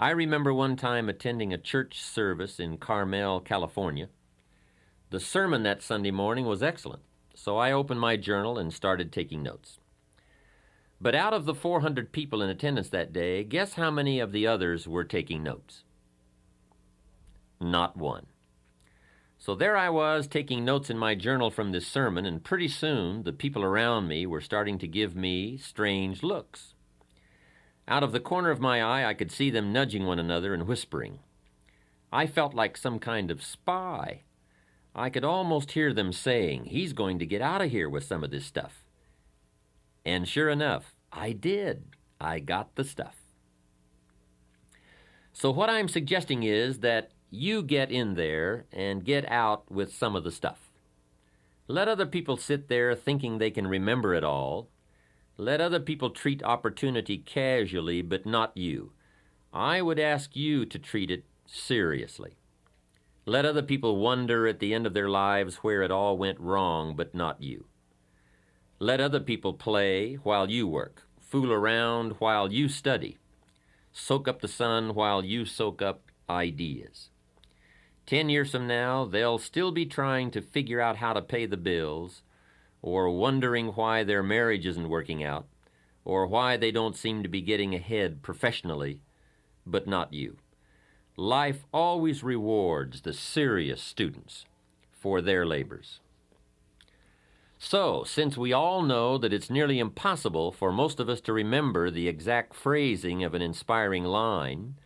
I remember one time attending a church service in Carmel, California. The sermon that Sunday morning was excellent, so I opened my journal and started taking notes. But out of the 400 people in attendance that day, guess how many of the others were taking notes? Not one. So there I was taking notes in my journal from this sermon, and pretty soon the people around me were starting to give me strange looks. Out of the corner of my eye, I could see them nudging one another and whispering. I felt like some kind of spy. I could almost hear them saying, "He's going to get out of here with some of this stuff." And sure enough, I did. I got the stuff. So what I'm suggesting is that you get in there and get out with some of the stuff. Let other people sit there thinking they can remember it all. Let other people treat opportunity casually, but not you. I would ask you to treat it seriously. Let other people wonder at the end of their lives where it all went wrong, but not you. Let other people play while you work, fool around while you study, soak up the sun while you soak up ideas. 10 years from now, they'll still be trying to figure out how to pay the bills, or wondering why their marriage isn't working out, or why they don't seem to be getting ahead professionally, but not you. Life always rewards the serious students for their labors. So, since we all know that it's nearly impossible for most of us to remember the exact phrasing of an inspiring line,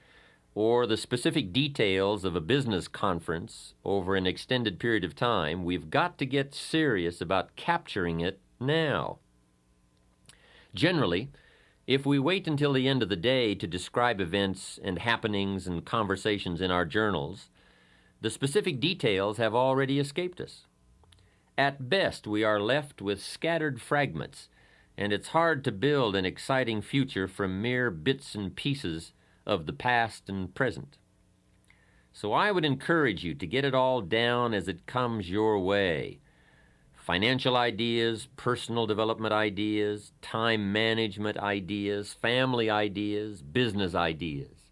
or the specific details of a business conference over an extended period of time, we've got to get serious about capturing it now. Generally, if we wait until the end of the day to describe events and happenings and conversations in our journals, the specific details have already escaped us. At best, we are left with scattered fragments, and it's hard to build an exciting future from mere bits and pieces of the past and present. So I would encourage you to get it all down as it comes your way. Financial ideas, personal development ideas, time management ideas, family ideas, business ideas.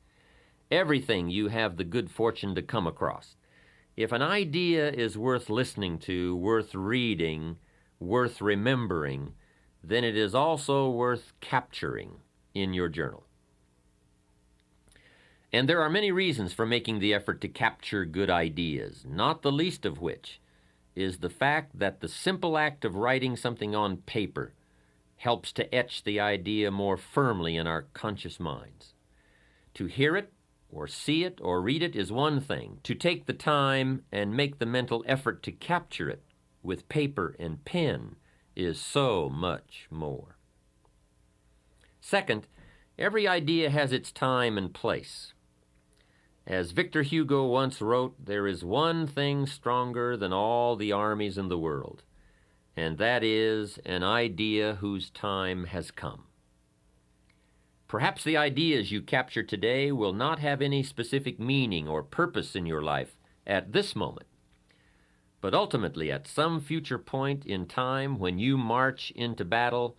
Everything you have the good fortune to come across. If an idea is worth listening to, worth reading, worth remembering, then it is also worth capturing in your journal. And there are many reasons for making the effort to capture good ideas, not the least of which is the fact that the simple act of writing something on paper helps to etch the idea more firmly in our conscious minds. To hear it, or see it, or read it is one thing. To take the time and make the mental effort to capture it with paper and pen is so much more. Second, every idea has its time and place. As Victor Hugo once wrote, there is one thing stronger than all the armies in the world, and that is an idea whose time has come. Perhaps the ideas you capture today will not have any specific meaning or purpose in your life at this moment, but ultimately at some future point in time when you march into battle,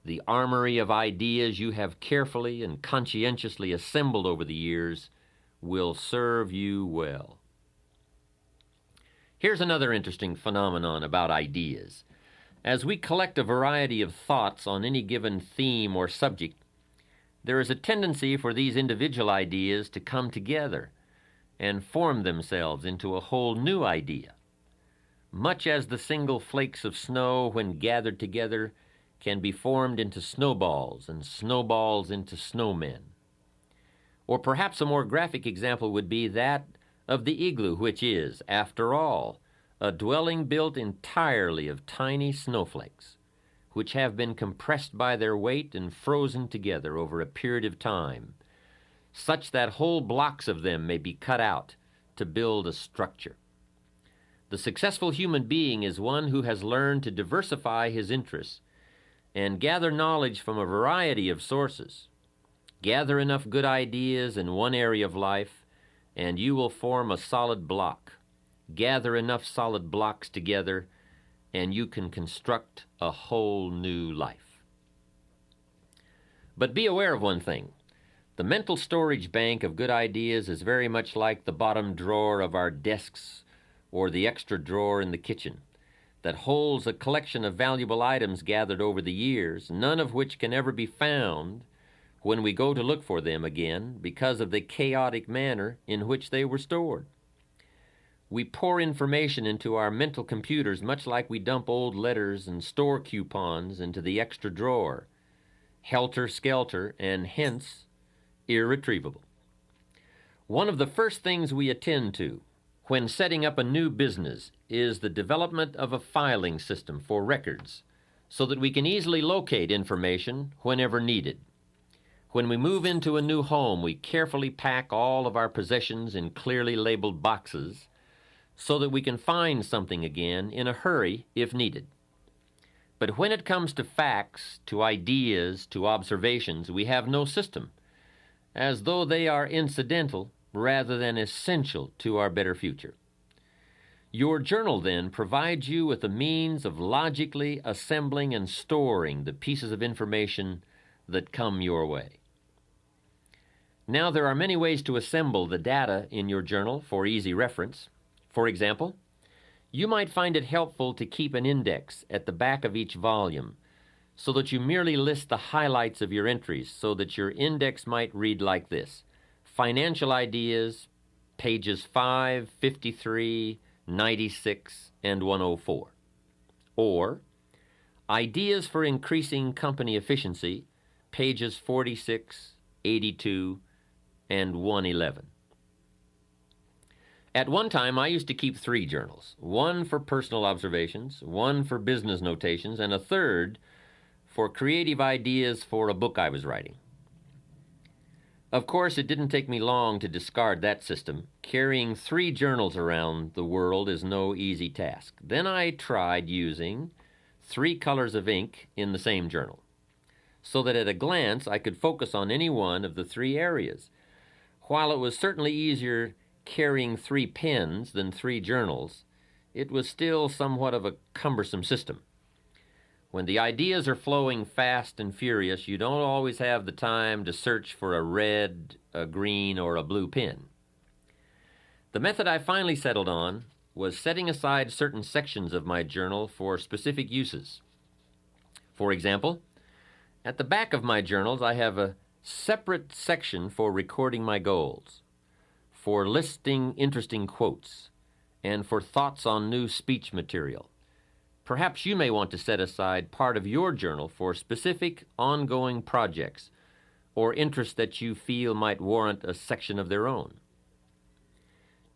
the armory of ideas you have carefully and conscientiously assembled over the years will serve you well. Here's another interesting phenomenon about ideas. As we collect a variety of thoughts on any given theme or subject, there is a tendency for these individual ideas to come together and form themselves into a whole new idea. Much as the single flakes of snow, when gathered together, can be formed into snowballs and snowballs into snowmen. Or perhaps a more graphic example would be that of the igloo, which is, after all, a dwelling built entirely of tiny snowflakes, which have been compressed by their weight and frozen together over a period of time, such that whole blocks of them may be cut out to build a structure. The successful human being is one who has learned to diversify his interests and gather knowledge from a variety of sources. Gather enough good ideas in one area of life, and you will form a solid block. Gather enough solid blocks together, and you can construct a whole new life. But be aware of one thing. The mental storage bank of good ideas is very much like the bottom drawer of our desks or the extra drawer in the kitchen that holds a collection of valuable items gathered over the years, none of which can ever be found when we go to look for them again because of the chaotic manner in which they were stored. We pour information into our mental computers much like we dump old letters and store coupons into the extra drawer, helter-skelter, and hence irretrievable. One of the first things we attend to when setting up a new business is the development of a filing system for records so that we can easily locate information whenever needed. When we move into a new home, we carefully pack all of our possessions in clearly labeled boxes so that we can find something again in a hurry if needed. But when it comes to facts, to ideas, to observations, we have no system, as though they are incidental rather than essential to our better future. Your journal, then, provides you with a means of logically assembling and storing the pieces of information that come your way. Now, there are many ways to assemble the data in your journal for easy reference. For example, you might find it helpful to keep an index at the back of each volume so that you merely list the highlights of your entries so that your index might read like this: Financial Ideas, pages 5, 53, 96, and 104. Or, Ideas for Increasing Company Efficiency, pages 46, 82, and 111. At one time, I used to keep 3 journals, one for personal observations, one for business notations, and a third for creative ideas for a book I was writing. Of course, it didn't take me long to discard that system. Carrying 3 journals around the world is no easy task. Then I tried using 3 colors of ink in the same journal, so that at a glance I could focus on any one of the 3 areas. While it was certainly easier carrying 3 pens than 3 journals, it was still somewhat of a cumbersome system. When the ideas are flowing fast and furious, you don't always have the time to search for a red, a green, or a blue pen. The method I finally settled on was setting aside certain sections of my journal for specific uses. For example, at the back of my journals, I have a separate section for recording my goals, for listing interesting quotes, and for thoughts on new speech material. Perhaps you may want to set aside part of your journal for specific ongoing projects or interests that you feel might warrant a section of their own.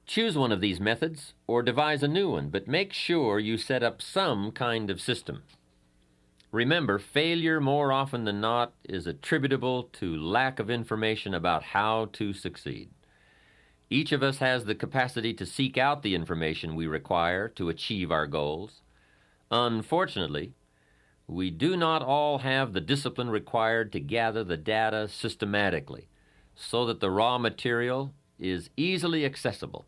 Choose one of these methods or devise a new one, but make sure you set up some kind of system. Remember, failure more often than not is attributable to lack of information about how to succeed. Each of us has the capacity to seek out the information we require to achieve our goals. Unfortunately, we do not all have the discipline required to gather the data systematically so that the raw material is easily accessible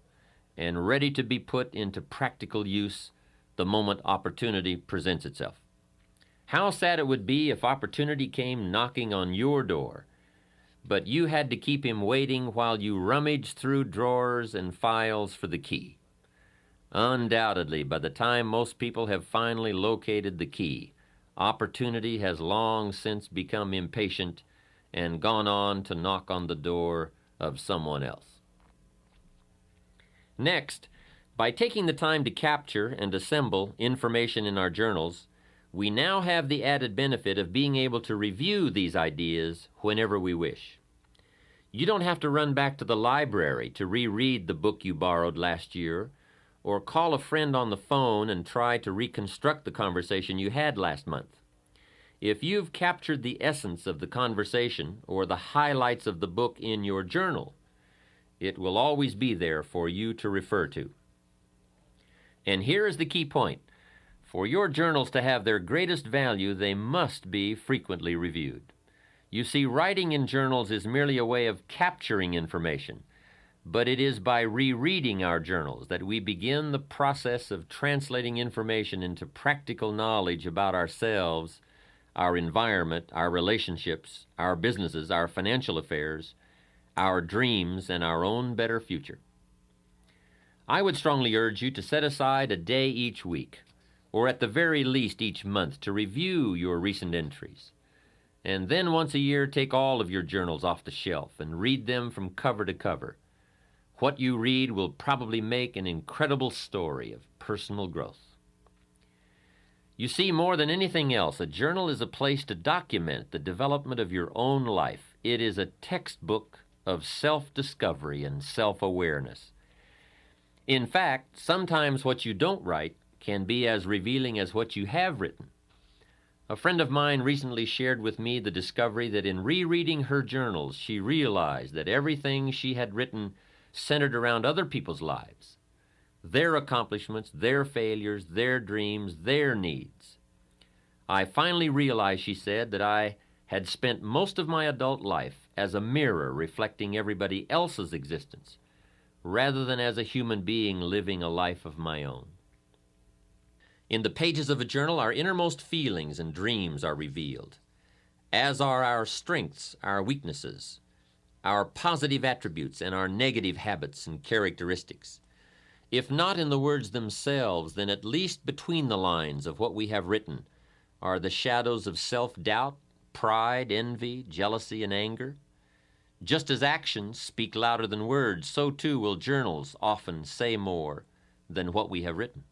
and ready to be put into practical use the moment opportunity presents itself. How sad it would be if opportunity came knocking on your door, but you had to keep him waiting while you rummaged through drawers and files for the key. Undoubtedly, by the time most people have finally located the key, opportunity has long since become impatient and gone on to knock on the door of someone else. Next, by taking the time to capture and assemble information in our journals, we now have the added benefit of being able to review these ideas whenever we wish. You don't have to run back to the library to reread the book you borrowed last year, or call a friend on the phone and try to reconstruct the conversation you had last month. If you've captured the essence of the conversation or the highlights of the book in your journal, it will always be there for you to refer to. And here is the key point. For your journals to have their greatest value, they must be frequently reviewed. You see, writing in journals is merely a way of capturing information, but it is by rereading our journals that we begin the process of translating information into practical knowledge about ourselves, our environment, our relationships, our businesses, our financial affairs, our dreams, and our own better future. I would strongly urge you to set aside a day each week, or at the very least each month, to review your recent entries. And then once a year, take all of your journals off the shelf and read them from cover to cover. What you read will probably make an incredible story of personal growth. You see, more than anything else, a journal is a place to document the development of your own life. It is a textbook of self-discovery and self-awareness. In fact, sometimes what you don't write can be as revealing as what you have written. A friend of mine recently shared with me the discovery that in rereading her journals, she realized that everything she had written centered around other people's lives, their accomplishments, their failures, their dreams, their needs. I finally realized, she said, that I had spent most of my adult life as a mirror reflecting everybody else's existence, rather than as a human being living a life of my own. In the pages of a journal, our innermost feelings and dreams are revealed, as are our strengths, our weaknesses, our positive attributes, and our negative habits and characteristics. If not in the words themselves, then at least between the lines of what we have written are the shadows of self-doubt, pride, envy, jealousy, and anger. Just as actions speak louder than words, so too will journals often say more than what we have written.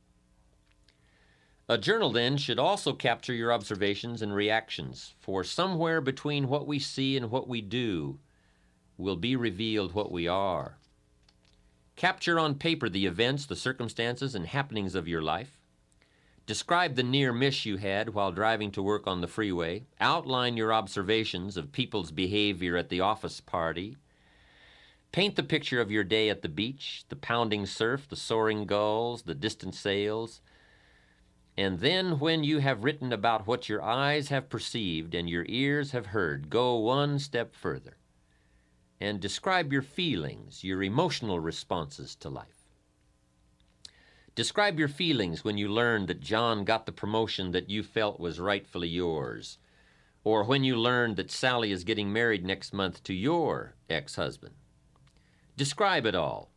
A journal, then, should also capture your observations and reactions, for somewhere between what we see and what we do will be revealed what we are. Capture on paper the events, the circumstances, and happenings of your life. Describe the near miss you had while driving to work on the freeway. Outline your observations of people's behavior at the office party. Paint the picture of your day at the beach, the pounding surf, the soaring gulls, the distant sails. And then when you have written about what your eyes have perceived and your ears have heard, go one step further and describe your feelings, your emotional responses to life. Describe your feelings when you learned that John got the promotion that you felt was rightfully yours, or when you learned that Sally is getting married next month to your ex-husband. Describe it all.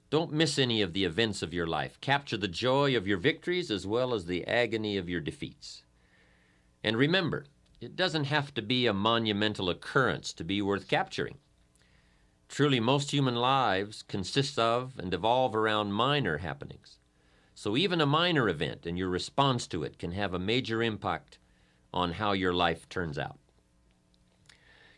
Don't miss any of the events of your life. Capture the joy of your victories as well as the agony of your defeats. And remember, it doesn't have to be a monumental occurrence to be worth capturing. Truly, most human lives consist of and evolve around minor happenings. So even a minor event and your response to it can have a major impact on how your life turns out.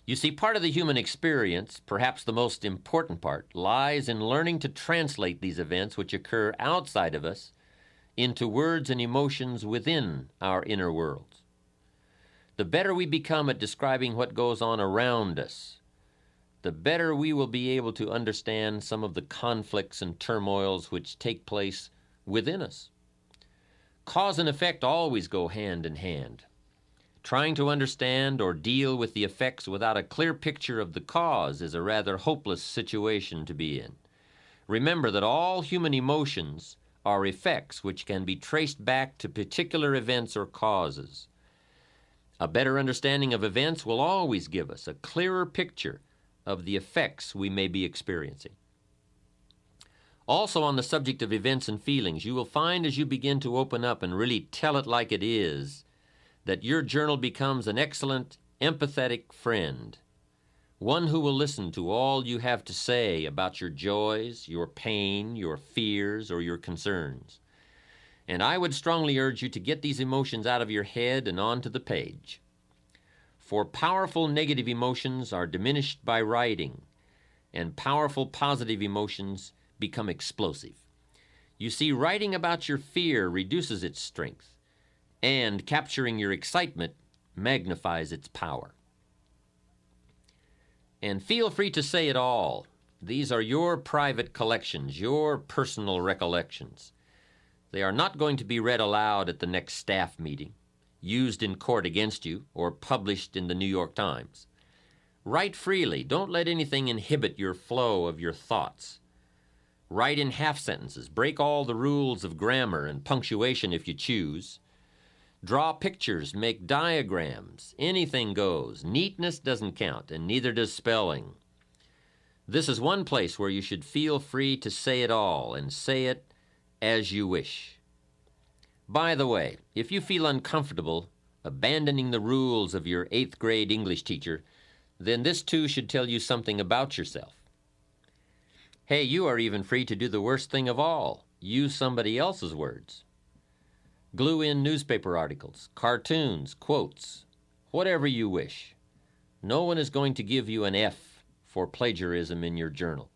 You see, part of the human experience, perhaps the most important part, lies in learning to translate these events which occur outside of us into words and emotions within our inner worlds. The better we become at describing what goes on around us, the better we will be able to understand some of the conflicts and turmoils which take place within us. Cause and effect always go hand in hand. Trying to understand or deal with the effects without a clear picture of the cause is a rather hopeless situation to be in. Remember that all human emotions are effects which can be traced back to particular events or causes. A better understanding of events will always give us a clearer picture of the effects we may be experiencing. Also, on the subject of events and feelings, you will find as you begin to open up and really tell it like it is, that your journal becomes an excellent, empathetic friend, one who will listen to all you have to say about your joys, your pain, your fears, or your concerns. And I would strongly urge you to get these emotions out of your head and onto the page. For powerful negative emotions are diminished by writing, and powerful positive emotions become explosive. You see, writing about your fear reduces its strength, and capturing your excitement magnifies its power. And feel free to say it all. These are your private collections, your personal recollections. They are not going to be read aloud at the next staff meeting, used in court against you, or published in the New York Times. Write freely. Don't let anything inhibit your flow of your thoughts. Write in half sentences. Break all the rules of grammar and punctuation if you choose. Draw pictures, make diagrams. Anything goes. Neatness doesn't count, and neither does spelling. This is one place where you should feel free to say it all and say it as you wish. By the way, if you feel uncomfortable abandoning the rules of your 8th grade English teacher, then this too should tell you something about yourself. Hey, you are even free to do the worst thing of all. Use somebody else's words. Glue in newspaper articles, cartoons, quotes, whatever you wish. No one is going to give you an F for plagiarism in your journal.